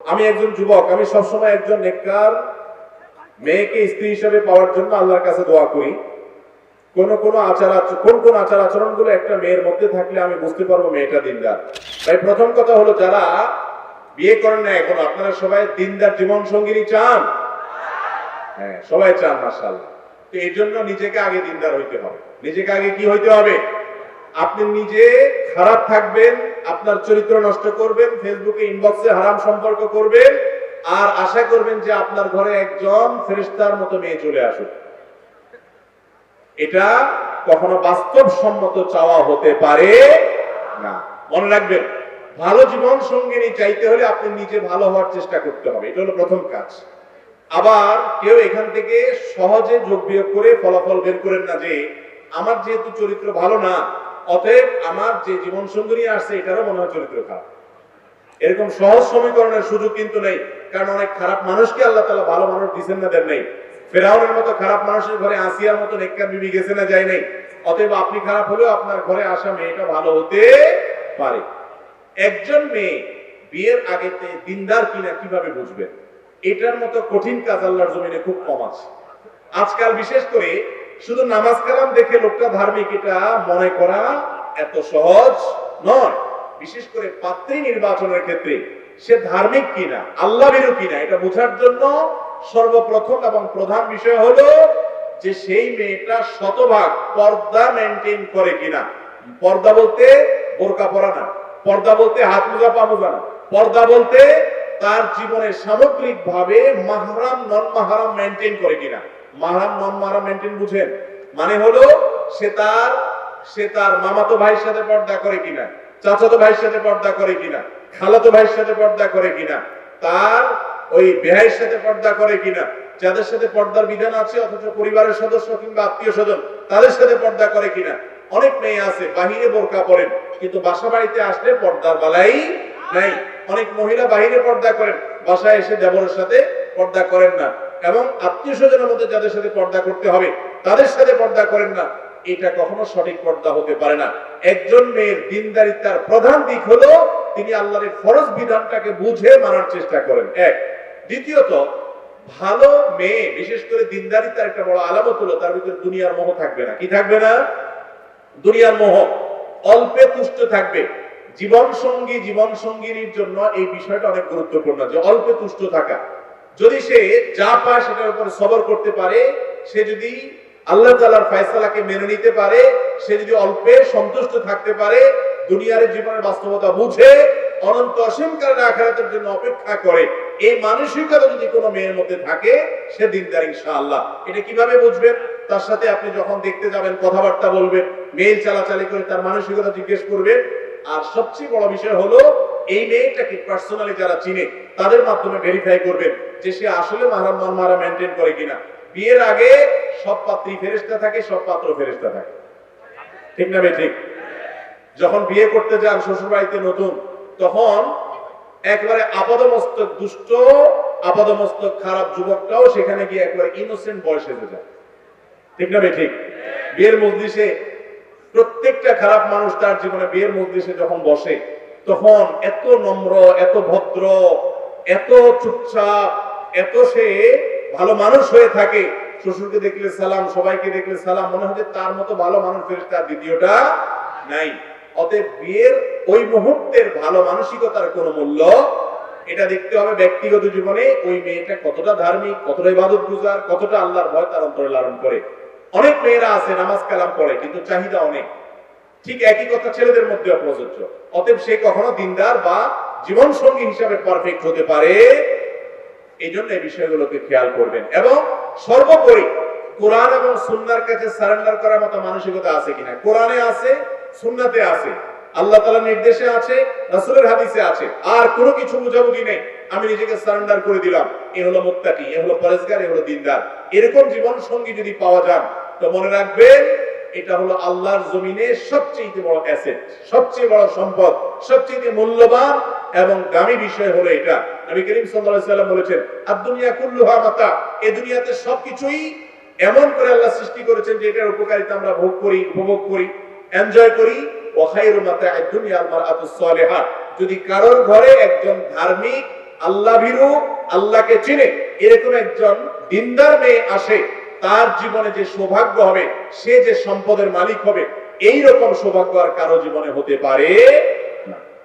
আমি একজন যুবক, আমি সবসময় একজন নেককার মেয়েকে স্ত্রী হিসেবে পাওয়ার জন্য আল্লাহর কাছে দোয়া করি। কোন আচার আচরণগুলো একটা মেয়ের মধ্যে থাকলে আমি বুঝতে পারবো মেয়েটা দিনদার। তাই প্রথম কথা হলো, যারা বিয়ে করেন না এখন, আপনারা সবাই দিনদার জীবন সঙ্গিনী চান? হ্যাঁ, সবাই চান, মাশাআল্লাহ। তো এই জন্য নিজেকে আগে দিনদার হইতে হবে। নিজেকে আগে কি হইতে হবে? আপনি নিজে খারাপ থাকবেন, আপনার চরিত্র নষ্ট করবেন, ফেসবুকে ইনবক্সে হারাম সম্পর্ক করবেন, আর আশা করবেন যে আপনার ঘরে একজন ফেরেশতার মতো মেয়ে চলে আসুক। এটা কখনো বাস্তবসম্মত চাওয়া হতে পারে না। মনে রাখবেন, ভালো জীবন সঙ্গিনী চাইতে হলে আপনি নিজে ভালো হওয়ার চেষ্টা করতে হবে। এটা হলো প্রথম কাজ। আবার কেউ এখান থেকে সহজে যোগ বিয়োগ করে ফলাফল বের করেন না যে আমার যেহেতু চরিত্র ভালো না, অতএব আমার যে জীবন সঙ্গিনী আসছে এটারও মনে হয় চরিত্র খারাপ। এরকম সহজ সমীকরণের সুযোগ কিন্তু নেই। কারণ অনেক খারাপ মানুষকে আল্লাহ তাআলা ভালো মানুষ দিচ্ছেন না, দেন নাই। ফেরাউনের মতো খারাপ মানুষের ঘরে আসিয়ার মতো নেককার বিবি গেছে না, যায় নাই। অতএব আপনি খারাপ হলেও আপনার ঘরে আসা মেয়েটা ভালো হতে পারে। একজন মেয়ে বিয়ের আগেতে দিনদার কিনা কিভাবে বুঝবেন? এটার মতো কঠিন কাজ আল্লাহর জমিনে খুব কম আছে। আজকাল বিশেষ করে শুধু নামাজ কালাম দেখে লোকটা ধার্মিক এটা মনে করা এত সহজ নয়। বিশেষ করে পাত্রী নির্বাচনের ক্ষেত্রে সে ধার্মিক কিনা, আল্লাহ ভীরু কিনা, এটা বোঝার জন্য সর্বপ্রথম এবং প্রধান বিষয় হলো যে সেই মেয়েটা শতভাগ পর্দা মেনটেন করে কিনা। পর্দা বলতে বোরকা পরা না, পর্দা বলতে হাত মোজা পা মোজা না, পর্দা বলতে তার জীবনে সামগ্রিক ভাবে মাহরাম নন মাহরাম মেনটেন করে কিনা। মাহরাম নন মাহরাম মেনটেন বুঝেন? মানে হলো সে তার মামাতো ভাইয়ের সাথে পর্দা করে কিনা, চাচাতো ভাইয়ের সাথে পর্দা করে কিনা, খালাতো ভাইয়ের সাথে পর্দা করে কিনা, তার ওই বেহাইয়ের সাথে পর্দা করে কিনা, যাদের সাথে পর্দার বিধান আছে অথচ পরিবারের সদস্য কিংবা আত্মীয় স্বজন তাদের সাথে পর্দা করে কিনা। অনেক মেয়ে আছে বাহিরে বোরকা পরেন কিন্তু বাসা বাড়িতে আসলে পর্দার বালাই নাই। অনেক মহিলা বাহিরে পর্দা করেন, বাসায় এসে দেবরের সাথে পর্দা করেন না, এবং আত্মীয় স্বজনের মধ্যে যাদের সাথে পর্দা করতে হবে তাদের সাথে পর্দা করেন না। এটা কখনো সঠিক পর্দা হতে পারে না। একজন মেয়ের দিনদারিতার প্রধান দিক হলো তিনি আল্লাহর ফরজ বিধানটাকে বুঝে মানার চেষ্টা করেন, এক। দ্বিতীয়ত, ভালো মেয়ে বিশেষ করে দিনদারিতার একটা বড় আলামত হলো তার ভিতরে দুনিয়ার মোহ থাকবে না। কি থাকবে না? দুনিয়ার মোহ। অল্পে তুষ্ট থাকবে। জীবন সঙ্গিনীর জন্য এই বিষয়টা অনেক গুরুত্বপূর্ণ, যে অল্পে তুষ্ট থাকা। যদি সে যা পায় সেটার উপরে সবর করতে পারে, সে যদি আল্লাহ তাআলার ফয়সালাকে মেনে নিতে পারে, সে যদি অল্পে সন্তুষ্ট থাকতে পারে, দুনিয়ার জীবনের বাস্তবতা বুঝে অনন্ত অসীমকালীন আখিরাতের জন্য অপেক্ষা করে, এই মানসিকতা যদি কোনো মেয়ের মধ্যে থাকে সে দিনদার ইনশাআল্লাহ। এটা কিভাবে বুঝবেন? তার সাথে আপনি যখন দেখতে যাবেন কথাবার্তা বলবেন, মেইল চালাচালি করে তার মানসিকতা জিজ্ঞেস করবেন। আর সবচেয়ে বড় বিষয় হলো এই মেয়েটাকে পার্সোনালি যারা চিনে তাদের মাধ্যমে ভেরিফাই করবেন যে সে আসলে মাহরাম নন মাহরাম মেনটেন করে কিনা। বিয়ের আগে সব পাত্রী ফেরেশতা থাকে, সব পাত্র ফেরেশতা থাকে, ঠিক না? ঠিক। যখন বিয়ে করতে যান শ্বশুর বাড়িতে নতুন, তখন একবারে আপাদমস্তক দুষ্ট, আপাদমস্তক খারাপ যুবকটাও সেখানে গিয়ে একবারে ইনোসেন্ট বয়স হয়ে যায়, ঠিক না? ঠিক। বিয়ের মজলিসে প্রত্যেকটা খারাপ মানুষ তার জীবনে বিয়ের মজলিসে যখন বসে তখন এত নম্র, এত ভদ্র, এত চুপচাপ, এত সে ভালো মানুষ হয়ে থাকে। শ্বশুরকে দেখলে সালাম, সবাইকে দেখলে সালাম, মনে হয় তার মতো ভালো মানুষ ফেরেশতা দ্বিতীয়টা নাই। অতএব বিয়ের ওই মুহূর্তের ভালো মানসিকতার কোনো মূল্য, এটা দেখতে হবে ব্যক্তিগত জীবনে ওই মেয়েটা কতটা ধার্মিক, কতটা ইবাদত গুজার, কতটা আল্লাহর ভয় তার অন্তরে লালন করে। অনেক মেয়েরা আছে নামাজ কালাম পড়ে কিন্তু চাহিদা অনেক। ঠিক একই কথা ছেলেদের মধ্যে প্রযোজ্য। অতএব সে কখনো দিনদার বা জীবন সঙ্গী হিসাবে পারফেক্ট হতে পারে। এই জন্য এই বিষয়গুলোকে খেয়াল করবেন। এবং সর্বোপরি কোরআন এবং সুন্নাহর কাছে সারেন্ডার করার মতো মানসিকতা আছে কিনা। কোরআনে আছে, সুন্নাতে আছে, আল্লাহ তাআলার নির্দেশে আছে, রাসূলের হাদিসে আছে, আর কোনো কিছু বুঝাবুঝি নেই। আমি নিজেকে সারেন্ডার করে দিলাম, এ হলো মুত্তাকি, এ হলো পরেজগার, এ হলো দিনদার। এরকম জীবন সঙ্গী যদি পাওয়া যায় তো মনে রাখবেন এটা হলো আল্লাহর জমিনে সবচেয়ে বড় অ্যাসেট, সবচেয়ে বড় সম্পদ, সবচেয়ে মূল্যবান এবং দামি বিষয় হলো এটা। নবী করিম সাল্লাল্লাহু আলাইহি ওয়াসাল্লাম বলেছেন, আদ-দুনিয়া কুল্লুহা মাতা, এই দুনিয়াতে সবকিছুই এমন করে আল্লাহ সৃষ্টি করেছেন যে এটার উপকারিতা আমরা ভোগ করি, উপভোগ করি, এনজয় করি। ওয়া খায়রু মাতা'আদ দুনিয়া আল মারআতুস সালিহা, যদি কারোর ঘরে একজন ধার্মিক আল্লাহ ভীরু, আল্লাহকে চিনে এরকম একজন দিনদার মেয়ে আসে, তার জীবনে যে সৌভাগ্য হবে, সে যে সম্পদের মালিক হবে, এই রকম সৌভাগ্য আর কারো জীবনে হতে পারে